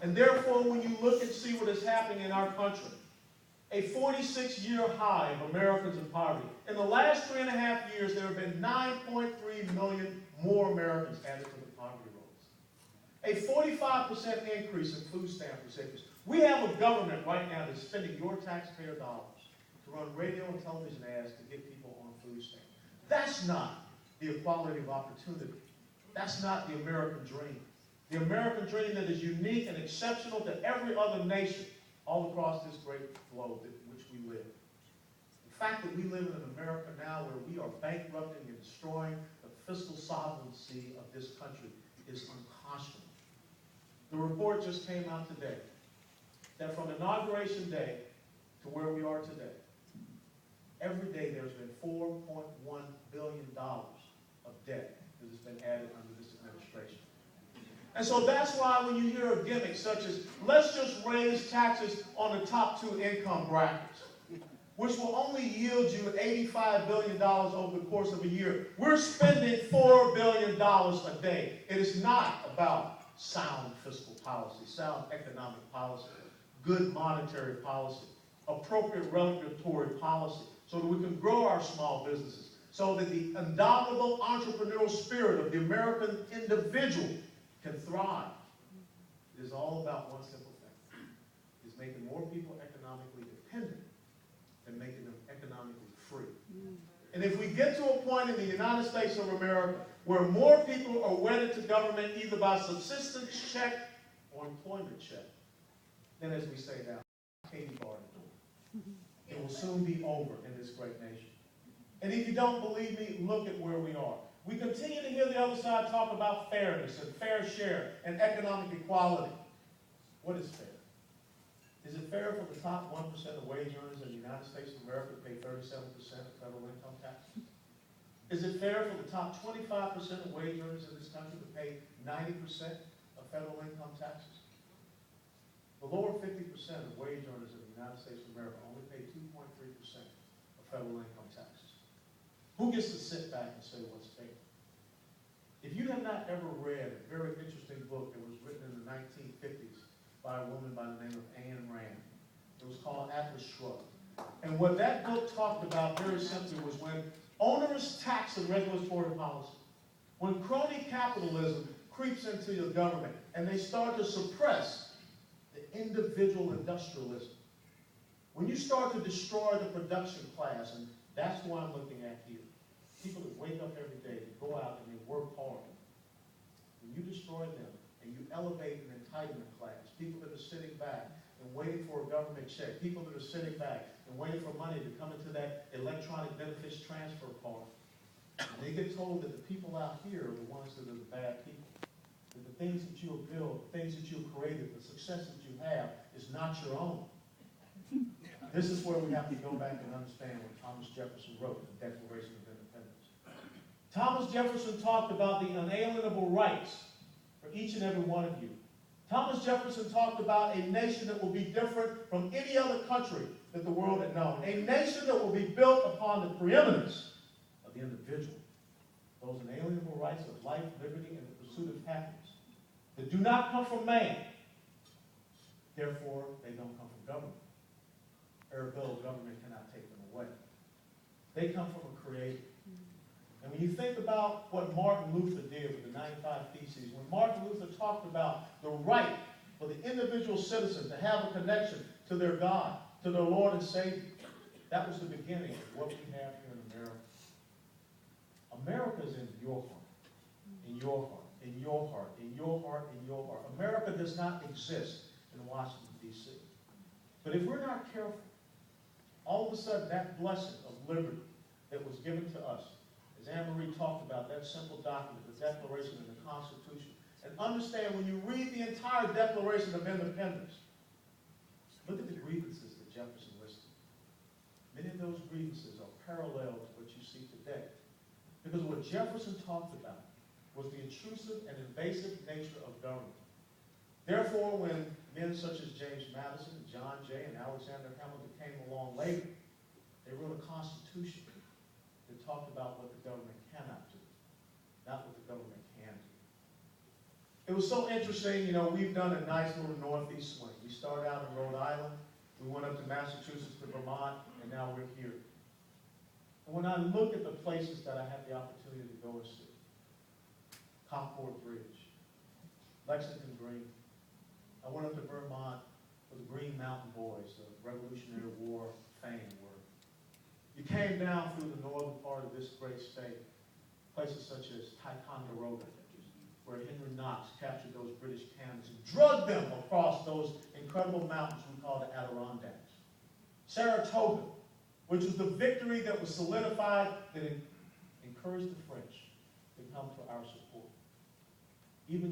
And therefore, when you look and see what is happening in our country, a 46-year high of Americans in poverty. In the last 3.5 years, there have been 9.3 million more Americans added to the poverty rolls. A 45% increase in food stamp recipients. We have a government right now that's spending your taxpayer dollars to run radio and television ads to get people on food stamps. That's not the equality of opportunity. That's not the American dream. The American dream that is unique and exceptional to every other nation all across this great globe in which we live. The fact that we live in an America now where we are bankrupting and destroying the fiscal sovereignty of this country is unconscionable. The report just came out today that from Inauguration Day to where we are today, every day there's been $4.1 billion of debt that has been added under this administration. And so that's why when you hear of gimmicks such as, let's just raise taxes on the top 2 income brackets, which will only yield you $85 billion over the course of a year. We're spending $4 billion a day. It is not about sound fiscal policy, sound economic policy, good monetary policy, appropriate regulatory policy, so that we can grow our small businesses, so that the indomitable entrepreneurial spirit of the American individual can thrive. It is all about one simple thing. It's making more people economically dependent than making them economically free. And if we get to a point in the United States of America where more people are wedded to government either by subsistence check or employment check, then as we say now, Katie barred the door. It will soon be over in this great nation. And if you don't believe me, look at where we are. We continue to hear the other side talk about fairness and fair share and economic equality. What is fair? Is it fair for the top 1% of wage earners in the United States of America to pay 37% of federal income taxes? Is it fair for the top 25% of wage earners in this country to pay 90% of federal income taxes? The lower 50% of wage earners in the United States of America only pay 2.3% of federal income taxes. Who gets to sit back and say what's fair? If you have not ever read a very interesting book that was written in the 1950s by a woman by the name of Ann Rand, it was called Atlas Shrugged. And what that book talked about very simply was when onerous tax and regulatory policy, when crony capitalism creeps into your government and they start to suppress the individual industrialism, when you start to destroy the production class, and that's what I'm looking at here. People that wake up every day, that go out and they work hard. When you destroy them and you elevate an entitlement class, people that are sitting back and waiting for a government check, people that are sitting back and waiting for money to come into that electronic benefits transfer card, and they get told that the people out here are the ones that are the bad people. That the things that you have built, the things that you've created, the success that you have is not your own. This is where we have to go back and understand what Thomas Jefferson wrote in the Declaration of Independence. Thomas Jefferson talked about the unalienable rights for each and every one of you. Thomas Jefferson talked about a nation that will be different from any other country that the world had known. A nation that will be built upon the preeminence of the individual. Those inalienable rights of life, liberty, and the pursuit of happiness that do not come from man. Therefore, they don't come from government. Ergo, government cannot take them away. They come from a creator. And when you think about what Martin Luther did with the 95 Theses, when Martin Luther talked about the right for the individual citizen to have a connection to their God, to their Lord and Savior, that was the beginning of what we have here in America. America is in your heart, in your heart, in your heart, in your heart, in your heart. America does not exist in Washington, D.C. But if we're not careful, all of a sudden that blessing of liberty that was given to us, as Anne Marie talked about, that simple document, the Declaration and the Constitution, and understand when you read the entire Declaration of Independence, look at the grievances that Jefferson listed. Many of those grievances are parallel to what you see today. Because what Jefferson talked about was the intrusive and invasive nature of government. Therefore, when men such as James Madison, John Jay, and Alexander Hamilton came along later, they wrote a constitution that talked about what the government cannot do, not what the government can do. It was so interesting, you know, we've done a nice little northeast swing. We started out in Rhode Island, we went up to Massachusetts to Vermont, and now we're here. And when I look at the places that I had the opportunity to go and see, Concord Bridge, Lexington Green, I went up to Vermont for the Green Mountain Boys, the Revolutionary War fame were. You came down through the northern part of this great state, places such as Ticonderoga, where Henry Knox captured those British cannons and drugged them across those incredible mountains we call the Adirondacks. Saratoga, which was the victory that was solidified that encouraged the French to come to our support. Even